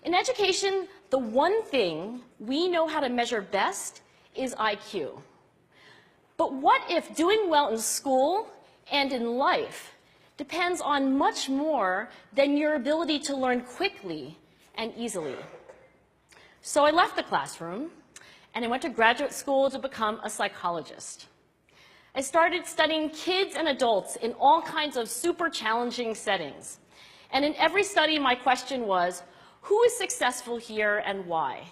In education, the one thing we know how to measure best is IQ. But what if doing well in school and in life depends on much more than your ability to learn quickly and easily? So I left the classroom and I went to graduate school to become a psychologist. I started studying kids and adults in all kinds of super challenging settings. And in every study, my question was, who is successful here and why?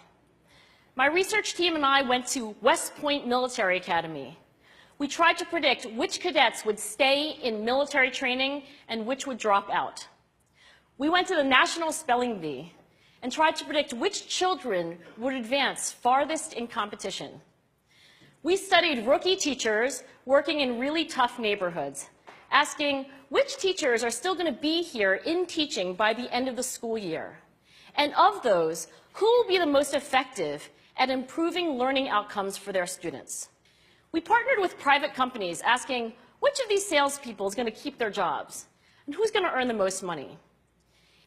My research team and I went to West Point Military Academy. We tried to predict which cadets would stay in military training and which would drop out. We went to the National Spelling Bee and tried to predict which children would advance farthest in competition. We studied rookie teachers working in really tough neighborhoods, asking which teachers are still going to be here in teaching by the end of the school year. And of those, who will be the most effective at improving learning outcomes for their students? We partnered with private companies, asking which of these salespeople is going to keep their jobs and who's going to earn the most money.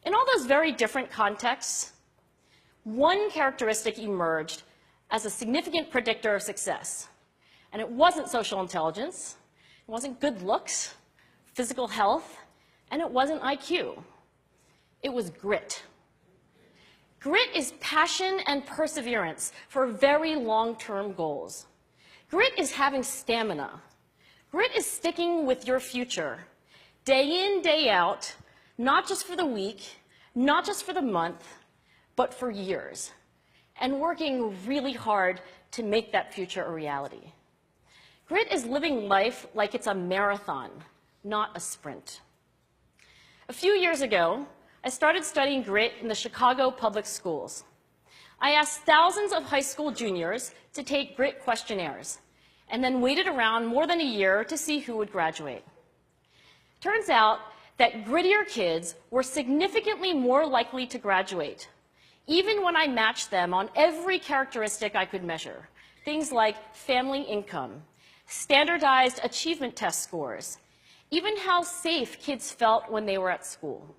In all those very different contexts, one characteristic emerged as a significant predictor of success. And it wasn't social intelligence, it wasn't good looks, physical health, and it wasn't IQ. It was grit. Grit is passion and perseverance for very long-term goals. Grit is having stamina. Grit is sticking with your future, day in, day out, not just for the week, not just for the month, but for years, and working really hard to make that future a reality. Grit is living life like it's a marathon, not a sprint. A few years ago, I started studying grit in the Chicago public schools. I asked thousands of high school juniors to take grit questionnaires, and then waited around more than a year to see who would graduate. Turns out that grittier kids were significantly more likely to graduate, even when I matched them on every characteristic I could measure, things like family income, standardized achievement test scores, even how safe kids felt when they were at school.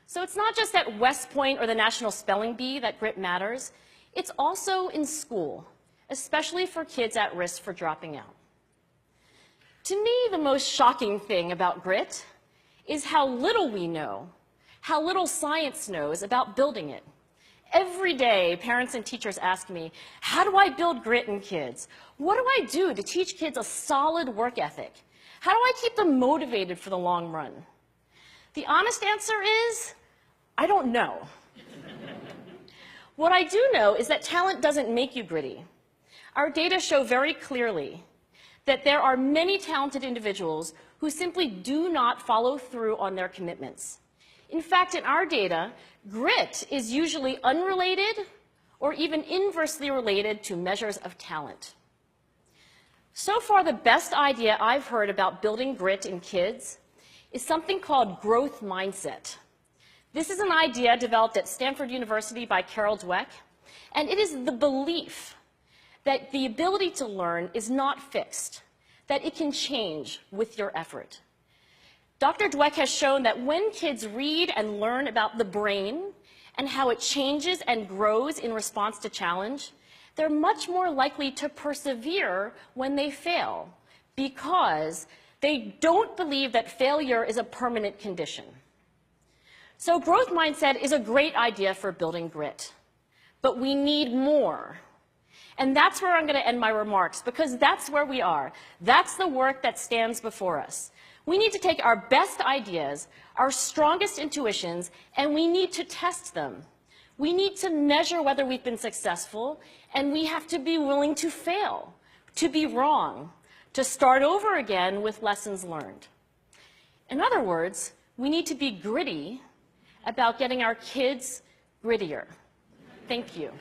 So it's not just at West Point or the National Spelling Bee that grit matters, it's also in school, especially for kids at risk for dropping out. To me, the most shocking thing about grit is how little we know, how little science knows about building it. Every day, parents and teachers ask me, how do I build grit in kids? What do I do to teach kids a solid work ethic? How do I keep them motivated for the long run? The honest answer is, I don't know. What I do know is that talent doesn't make you gritty. Our data show very clearly that there are many talented individuals who simply do not follow through on their commitments. In fact, in our data, grit is usually unrelated or even inversely related to measures of talent. So far, the best idea I've heard about building grit in kids is something called growth mindset. This is an idea developed at Stanford University by Carol Dweck, and it is the belief that the ability to learn is not fixed, that it can change with your effort. Dr. Dweck has shown that when kids read and learn about the brain and how it changes and grows in response to challenge, they're much more likely to persevere when they fail because they don't believe that failure is a permanent condition. So growth mindset is a great idea for building grit, but we need more. And that's where I'm going to end my remarks, because that's where we are. That's the work that stands before us. We need to take our best ideas, our strongest intuitions, and we need to test them. We need to measure whether we've been successful, and we have to be willing to fail, to be wrong, to start over again with lessons learned. In other words, we need to be gritty about getting our kids grittier. Thank you.